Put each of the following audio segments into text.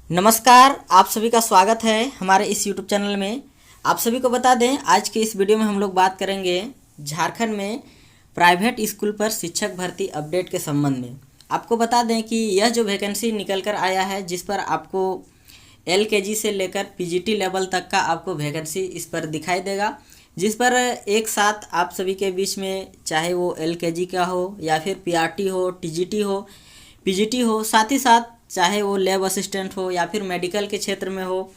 नमस्कार, आप सभी का स्वागत है हमारे इस YouTube चैनल में। आप सभी को बता दें, आज के इस वीडियो में हम लोग बात करेंगे झारखंड में प्राइवेट स्कूल पर शिक्षक भर्ती अपडेट के संबंध में। आपको बता दें कि यह जो वैकेंसी निकल कर आया है, जिस पर आपको LKG से लेकर PGT लेवल तक का आपको वैकेंसी इस पर दिखाई देगा, जिस पर एक साथ आप सभी के बीच में चाहे वो LKG का हो या फिर PRT हो, TGT हो, PGT हो, साथ ही साथ चाहे वो लैब असिस्टेंट हो या फिर मेडिकल के क्षेत्र में हो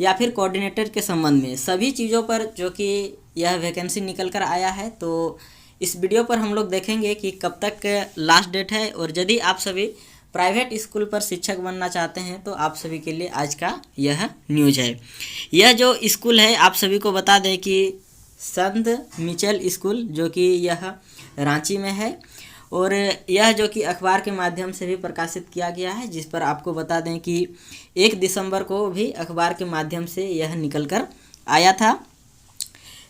या फिर कोऑर्डिनेटर के संबंध में, सभी चीज़ों पर जो कि यह वैकेंसी निकल कर आया है। तो इस वीडियो पर हम लोग देखेंगे कि कब तक लास्ट डेट है, और यदि आप सभी प्राइवेट स्कूल पर शिक्षक बनना चाहते हैं तो आप सभी के लिए आज का यह न्यूज़ है। यह जो स्कूल है, आप सभी को बता दें कि संत मिचेल स्कूल, जो कि यह रांची में है, और यह जो कि अखबार के माध्यम से भी प्रकाशित किया गया है, जिस पर आपको बता दें कि 1 दिसंबर को भी अखबार के माध्यम से यह निकल कर आया था।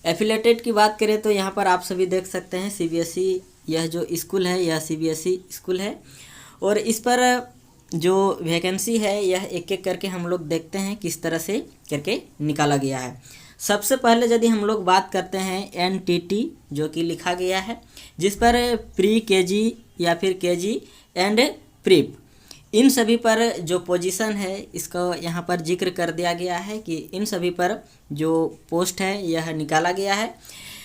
एफिलेटेड की बात करें तो यहाँ पर आप सभी देख सकते हैं CBSE यह जो स्कूल है, यह CBSE स्कूल है, और इस पर जो वैकेंसी है यह एक एक करके हम लोग देखते हैं किस तरह से करके निकाला गया है। सबसे पहले यदि हम लोग बात करते हैं NTT जो कि लिखा गया है, जिस पर प्री KG या फिर KG एंड प्रीप, इन सभी पर जो पोजीशन है इसको यहाँ पर जिक्र कर दिया गया है कि इन सभी पर जो पोस्ट है यह निकाला गया है।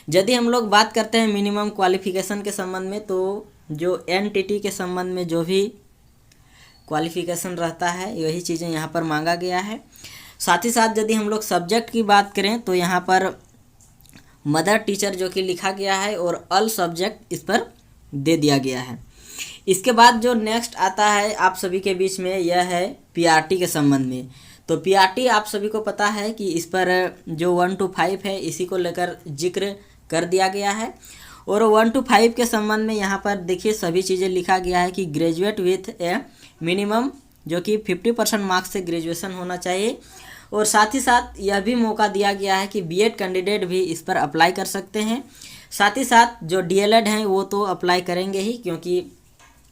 यदि हम लोग बात करते हैं मिनिमम क्वालिफिकेशन के संबंध में, तो जो NTT के संबंध में जो भी क्वालिफिकेशन रहता है वही चीज़ें यहाँ पर मांगा गया है। साथ ही साथ यदि हम लोग सब्जेक्ट की बात करें तो यहाँ पर मदर टीचर जो कि लिखा गया है और ऑल सब्जेक्ट इस पर दे दिया गया है। इसके बाद जो नेक्स्ट आता है आप सभी के बीच में, यह है PRT के संबंध में। तो PRT आप सभी को पता है कि इस पर जो 1 to 5 है इसी को लेकर जिक्र कर दिया गया है, और 1 to 5 के संबंध में यहाँ पर देखिए सभी चीज़ें लिखा गया है कि ग्रेजुएट विथ ए मिनिमम जो कि 50% मार्क्स से ग्रेजुएशन होना चाहिए, और साथ ही साथ यह भी मौका दिया गया है कि B.Ed कैंडिडेट भी इस पर अप्लाई कर सकते हैं। साथ ही साथ जो DLED हैं वो तो अप्लाई करेंगे ही, क्योंकि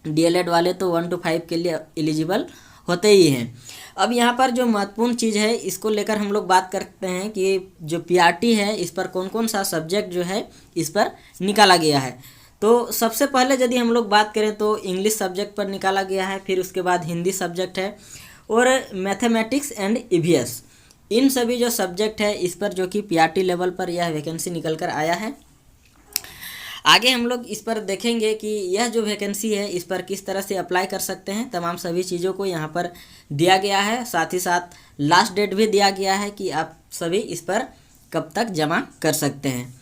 DLED वाले तो 1 to 5 के लिए एलिजिबल होते ही हैं। अब यहाँ पर जो महत्वपूर्ण चीज़ है इसको लेकर हम लोग बात करते हैं कि जो PRT है इस पर कौन कौन सा सब्जेक्ट जो है इस पर निकाला गया है। तो सबसे पहले यदि हम लोग बात करें तो इंग्लिश सब्जेक्ट पर निकाला गया है, फिर उसके बाद हिंदी सब्जेक्ट है, और मैथमेटिक्स एंड EVS, इन सभी जो सब्जेक्ट है इस पर जो कि PRT लेवल पर यह वैकेंसी निकल कर आया है। आगे हम लोग इस पर देखेंगे कि यह जो वैकेंसी है इस पर किस तरह से अप्लाई कर सकते हैं, तमाम सभी चीज़ों को यहाँ पर दिया गया है। साथ ही साथ लास्ट डेट भी दिया गया है कि आप सभी इस पर कब तक जमा कर सकते हैं।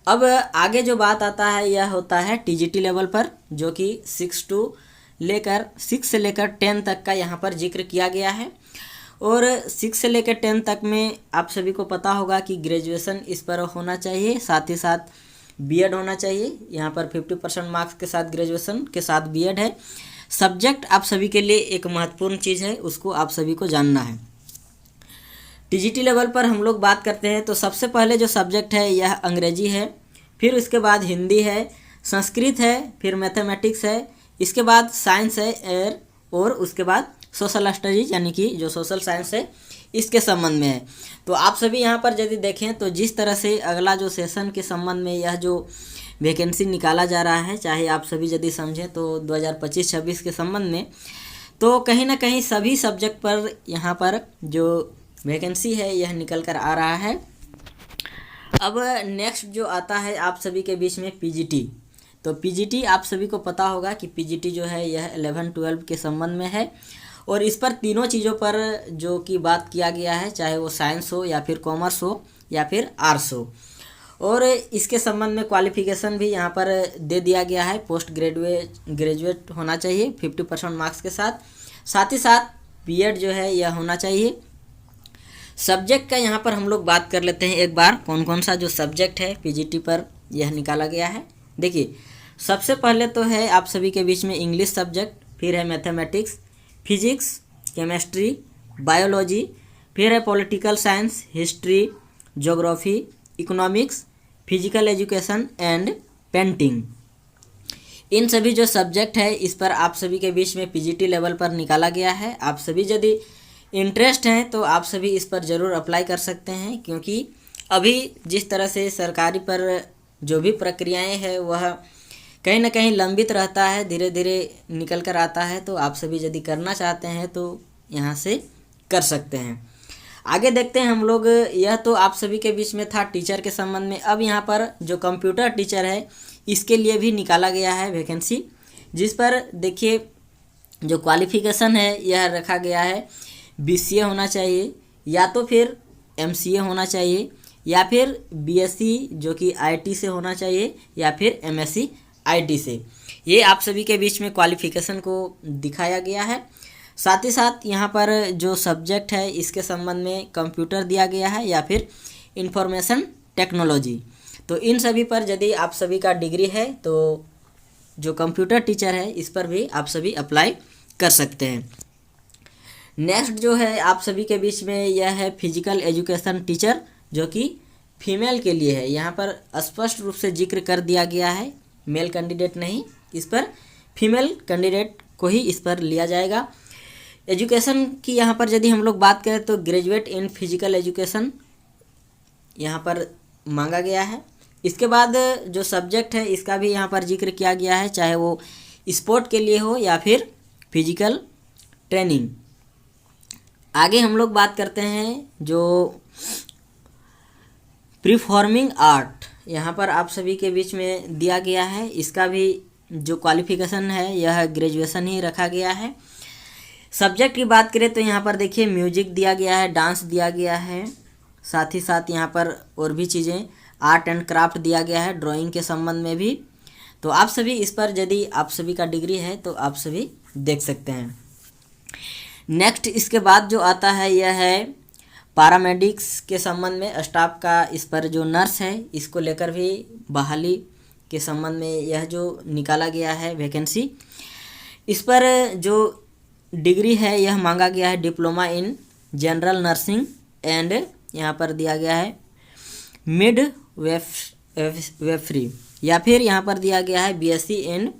अब आगे जो बात आता है यह होता है TGT लेवल पर, जो कि 6 से लेकर 10 तक का यहाँ पर जिक्र किया गया है। और 6 से लेकर 10 तक में आप सभी को पता होगा कि ग्रेजुएशन इस पर होना चाहिए, साथ ही साथ B.Ed होना चाहिए। यहाँ पर 50% मार्क्स के साथ ग्रेजुएशन के साथ B.Ed है। सब्जेक्ट आप सभी के लिए एक महत्वपूर्ण चीज़ है, उसको आप सभी को जानना है। TGT लेवल पर हम लोग बात करते हैं तो सबसे पहले जो सब्जेक्ट है यह अंग्रेजी है, फिर उसके बाद हिंदी है, संस्कृत है, फिर मैथमेटिक्स है, इसके बाद साइंस है, और उसके बाद सोशल स्टडीज यानी कि जो सोशल साइंस है इसके संबंध में है। तो आप सभी यहाँ पर यदि देखें तो जिस तरह से अगला जो सेशन के संबंध में यह जो वैकेंसी निकाला जा रहा है, चाहे आप सभी यदि समझें तो 2025-26 के संबंध में, तो कहीं ना कहीं सभी सब्जेक्ट पर यहाँ पर जो वैकेंसी है यह निकल कर आ रहा है। अब नेक्स्ट जो आता है आप सभी के बीच में PGT। तो PGT आप सभी को पता होगा कि PGT जो है यह 11-12 के संबंध में है, और इस पर तीनों चीज़ों पर जो कि बात किया गया है, चाहे वो साइंस हो या फिर कॉमर्स हो या फिर आर्ट्स हो, और इसके संबंध में क्वालिफिकेशन भी यहाँ पर दे दिया गया है। पोस्ट ग्रेजुएट होना चाहिए 50% मार्क्स के साथ, साथ ही साथ B.Ed जो है यह होना चाहिए। सब्जेक्ट का यहाँ पर हम लोग बात कर लेते हैं एक बार, कौन कौन सा जो सब्जेक्ट है PGT पर यह निकाला गया है। देखिए सबसे पहले तो है आप सभी के बीच में इंग्लिश सब्जेक्ट, फिर है मैथमेटिक्स, फिजिक्स, केमिस्ट्री, बायोलॉजी, फिर है political science, history, geography, economics, physical education and painting. इन सभी जो सब्जेक्ट है इस पर आप सभी के बीच में PGT लेवल पर निकाला गया है। आप सभी यदि इंटरेस्ट है तो आप सभी इस पर ज़रूर अप्लाई कर सकते हैं, क्योंकि अभी जिस तरह से सरकारी पर जो भी प्रक्रियाएं हैं वह कहीं ना कहीं लंबित रहता है, धीरे धीरे निकल कर आता है। तो आप सभी यदि करना चाहते हैं तो यहाँ से कर सकते हैं। आगे देखते हैं हम लोग। यह तो आप सभी के बीच में था टीचर के संबंध में। अब यहाँ पर जो कंप्यूटर टीचर है इसके लिए भी निकाला गया है वैकेंसी, जिस पर देखिए जो क्वालिफिकेशन है यह रखा गया है BCA होना चाहिए, या तो फिर MCA होना चाहिए, या फिर BSc जो कि IT से होना चाहिए, या फिर MSc IT से। ये आप सभी के बीच में क्वालिफिकेशन को दिखाया गया है। साथ ही साथ यहाँ पर जो सब्जेक्ट है इसके संबंध में कंप्यूटर दिया गया है या फिर इंफॉर्मेशन टेक्नोलॉजी। तो इन सभी पर यदि आप सभी का डिग्री है तो जो कंप्यूटर टीचर है इस पर भी आप सभी अप्लाई कर सकते हैं। नेक्स्ट जो है आप सभी के बीच में यह है फिजिकल एजुकेशन टीचर, जो कि फीमेल के लिए है। यहाँ पर स्पष्ट रूप से जिक्र कर दिया गया है, मेल कैंडिडेट नहीं, इस पर फीमेल कैंडिडेट को ही इस पर लिया जाएगा। एजुकेशन की यहाँ पर यदि हम लोग बात करें तो ग्रेजुएट इन फिजिकल एजुकेशन यहाँ पर मांगा गया है। इसके बाद जो सब्जेक्ट है इसका भी यहाँ पर जिक्र किया गया है, चाहे वो स्पोर्ट के लिए हो या फिर फिजिकल ट्रेनिंग। आगे हम लोग बात करते हैं जो परफॉर्मिंग आर्ट यहाँ पर आप सभी के बीच में दिया गया है। इसका भी जो क्वालिफिकेशन है यह ग्रेजुएशन ही रखा गया है। सब्जेक्ट की बात करें तो यहाँ पर देखिए म्यूजिक दिया गया है, डांस दिया गया है, साथ ही साथ यहाँ पर और भी चीज़ें आर्ट एंड क्राफ्ट दिया गया है, ड्राइंग के संबंध में भी। तो आप सभी इस पर यदि आप सभी का डिग्री है तो आप सभी देख सकते हैं। नेक्स्ट इसके बाद जो आता है यह है पैरामेडिक्स के संबंध में स्टाफ का। इस पर जो नर्स है इसको लेकर भी बहाली के संबंध में यह जो निकाला गया है वैकेंसी। इस पर जो डिग्री है यह मांगा गया है diploma in general nursing and यहाँ पर दिया गया है मिड वेफरी, या फिर यहाँ पर दिया गया है BSc इन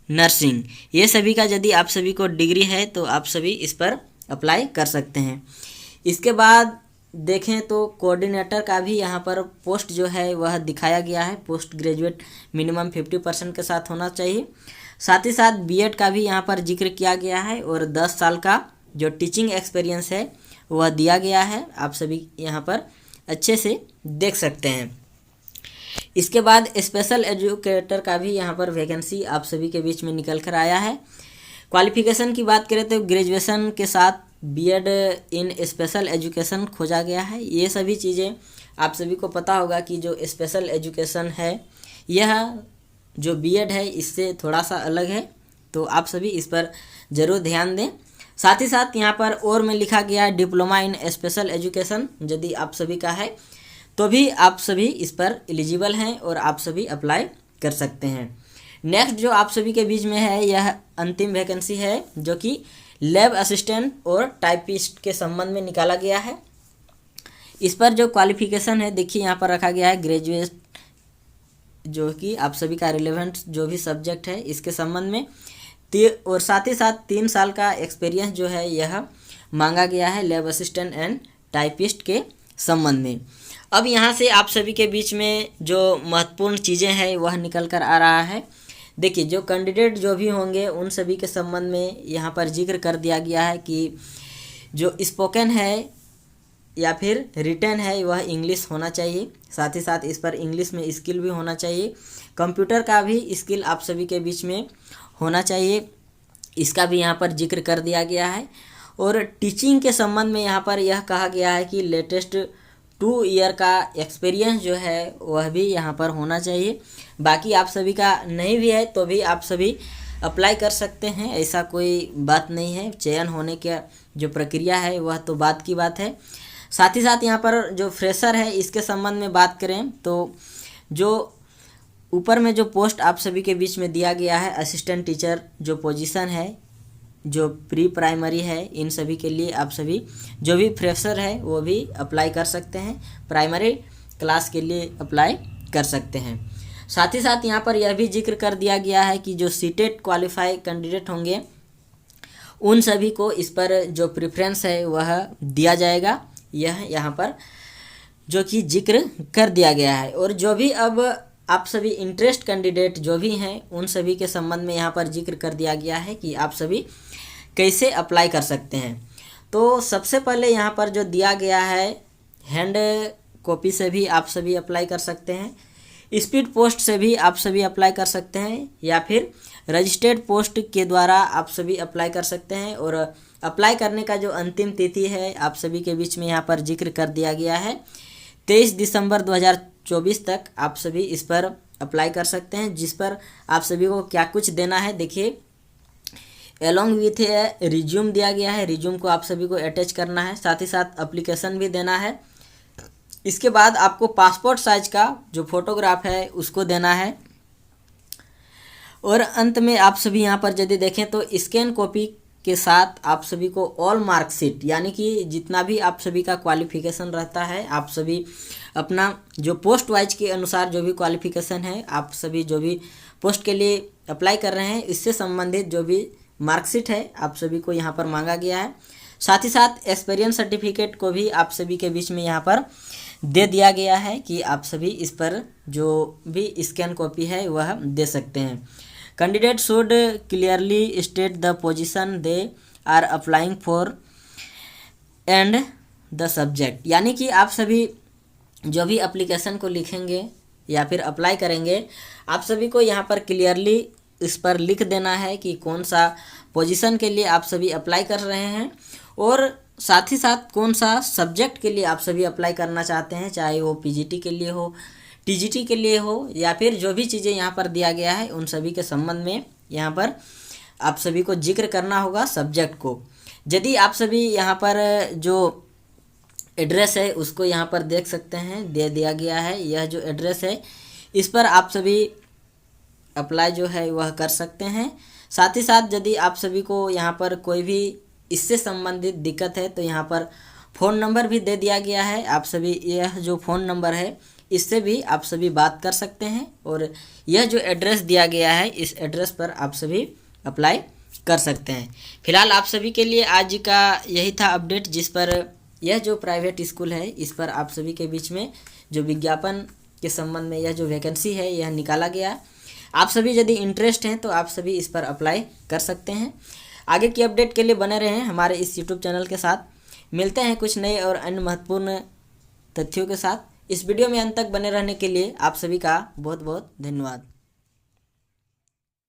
नर्सिंग। ये सभी का यदि आप सभी को डिग्री है तो आप सभी इस पर अप्लाई कर सकते हैं। इसके बाद देखें तो कोऑर्डिनेटर का भी यहाँ पर पोस्ट जो है वह दिखाया गया है। पोस्ट ग्रेजुएट मिनिमम 50% के साथ होना चाहिए। साथ ही साथ B.Ed का भी यहाँ पर जिक्र किया गया है, और 10 साल का जो टीचिंग एक्सपीरियंस है वह दिया गया है। आप सभी यहाँ पर अच्छे से देख सकते हैं। इसके बाद स्पेशल एजुकेटर का भी यहाँ पर वैकेंसी आप सभी के बीच में निकल कर आया है। क्वालिफिकेशन की बात करें तो ग्रेजुएशन के साथ B.Ed इन स्पेशल एजुकेशन खोजा गया है। ये सभी चीज़ें आप सभी को पता होगा कि जो स्पेशल एजुकेशन है यह जो B.Ed है इससे थोड़ा सा अलग है, तो आप सभी इस पर ज़रूर ध्यान दें। साथ ही साथ यहाँ पर और में लिखा गया है डिप्लोमा इन स्पेशल एजुकेशन, यदि आप सभी का है तो भी आप सभी इस पर एलिजिबल हैं और आप सभी अप्लाई कर सकते हैं। नेक्स्ट जो आप सभी के बीच में है यह अंतिम वैकेंसी है, जो कि लैब असिस्टेंट और टाइपिस्ट के संबंध में निकाला गया है। इस पर जो क्वालिफिकेशन है देखिए यहाँ पर रखा गया है ग्रेजुएट, जो कि आप सभी का रिलेवेंट जो भी सब्जेक्ट है इसके संबंध में, और साथ ही साथ 3 साल का एक्सपीरियंस जो है यह मांगा गया है लैब असिस्टेंट एंड टाइपिस्ट के संबंध में। अब यहाँ से आप सभी के बीच में जो महत्वपूर्ण चीज़ें हैं वह निकल कर आ रहा है। देखिए जो कैंडिडेट जो भी होंगे उन सभी के संबंध में यहाँ पर जिक्र कर दिया गया है कि जो स्पोकन है या फिर रिटन है वह इंग्लिश होना चाहिए। साथ ही साथ इस पर इंग्लिश में स्किल भी होना चाहिए। कंप्यूटर का भी स्किल आप सभी के बीच में होना चाहिए, इसका भी यहाँ पर जिक्र कर दिया गया है। और टीचिंग के संबंध में यहाँ पर यह कहा गया है कि लेटेस्ट 2 ईयर का एक्सपीरियंस जो है वह भी यहाँ पर होना चाहिए। बाकी आप सभी का नहीं भी है तो भी आप सभी अप्लाई कर सकते हैं, ऐसा कोई बात नहीं है। चयन होने की जो प्रक्रिया है वह तो बात की बात है। साथ ही साथ यहाँ पर जो फ्रेशर है इसके संबंध में बात करें तो जो ऊपर में जो पोस्ट आप सभी के बीच में दिया गया है असिस्टेंट टीचर जो पोजीशन है जो प्री प्राइमरी है, इन सभी के लिए आप सभी जो भी फ्रेशर है वो भी अप्लाई कर सकते हैं, प्राइमरी क्लास के लिए अप्लाई कर सकते हैं। साथ ही साथ यहाँ पर यह भी जिक्र कर दिया गया है कि जो सीटेट क्वालिफाई कैंडिडेट होंगे उन सभी को इस पर जो प्रेफरेंस है वह दिया जाएगा, यह यहाँ पर जो कि जिक्र कर दिया गया है। और जो भी अब आप सभी इंटरेस्ट कैंडिडेट जो भी हैं उन सभी के संबंध में यहाँ पर जिक्र कर दिया गया है कि आप सभी कैसे अप्लाई कर सकते हैं। तो सबसे पहले यहाँ पर जो दिया गया है, हैंड कॉपी से भी आप सभी अप्लाई कर सकते हैं, स्पीड पोस्ट से भी आप सभी अप्लाई कर सकते हैं, या फिर रजिस्टर्ड पोस्ट के द्वारा आप सभी अप्लाई कर सकते हैं। और अप्लाई करने का जो अंतिम तिथि है आप सभी के बीच में यहाँ पर जिक्र कर दिया गया है, 23 दिसंबर 2024 तक आप सभी इस पर अप्लाई कर सकते हैं। जिस पर आप सभी को क्या कुछ देना है देखिए, अलॉन्ग विथ रिज्यूम दिया गया है, रिज्यूम को आप सभी को अटैच करना है, साथ ही साथ एप्लीकेशन भी देना है। इसके बाद आपको पासपोर्ट साइज का जो फोटोग्राफ है उसको देना है। और अंत में आप सभी यहाँ पर यदि देखें तो स्कैन कॉपी के साथ आप सभी को ऑल मार्कशीट, यानी कि जितना भी आप सभी का क्वालिफिकेशन रहता है, आप सभी अपना जो पोस्ट वाइज के अनुसार जो भी क्वालिफिकेशन है, आप सभी जो भी पोस्ट के लिए अप्लाई कर रहे हैं इससे संबंधित जो भी मार्कशीट है आप सभी को यहाँ पर मांगा गया है। साथ ही साथ एक्सपीरियंस सर्टिफिकेट को भी आप सभी के बीच में यहाँ पर दे दिया गया है कि आप सभी इस पर जो भी स्कैन कॉपी है वह दे सकते हैं। Candidate should clearly state the position they are applying for and the subject, यानी कि आप सभी जो भी एप्लीकेशन को लिखेंगे या फिर अप्लाई करेंगे, आप सभी को यहाँ पर क्लियरली इस पर लिख देना है कि कौन सा पोजीशन के लिए आप सभी अप्लाई कर रहे हैं, और साथ ही साथ कौन सा सब्जेक्ट के लिए आप सभी अप्लाई करना चाहते हैं, चाहे वो पीजीटी के लिए हो, टीजीटी के लिए हो, या फिर जो भी चीज़ें यहाँ पर दिया गया है उन सभी के संबंध में यहाँ पर आप सभी को जिक्र करना होगा सब्जेक्ट को। यदि आप सभी यहाँ पर जो एड्रेस है उसको यहाँ पर देख सकते हैं, दे दिया गया है, यह जो एड्रेस है इस पर आप सभी अप्लाई जो है वह कर सकते हैं। साथ ही साथ यदि आप सभी को यहाँ पर कोई भी इससे संबंधित दिक्कत है तो यहाँ पर फ़ोन नंबर भी दे दिया गया है, आप सभी यह जो फ़ोन नंबर है इससे भी आप सभी बात कर सकते हैं। और यह जो एड्रेस दिया गया है इस एड्रेस पर आप सभी अप्लाई कर सकते हैं। फिलहाल आप सभी के लिए आज का यही था अपडेट, जिस पर यह जो प्राइवेट स्कूल है इस पर आप सभी के बीच में जो विज्ञापन के संबंध में यह जो वैकेंसी है यह निकाला गया। आप सभी यदि इंटरेस्ट हैं तो आप सभी इस पर अप्लाई कर सकते हैं। आगे की अपडेट के लिए बने रहें हमारे इस यूट्यूब चैनल के साथ। मिलते हैं कुछ नए और अन्य महत्वपूर्ण तथ्यों के साथ। इस वीडियो में अंत तक बने रहने के लिए आप सभी का बहुत बहुत धन्यवाद।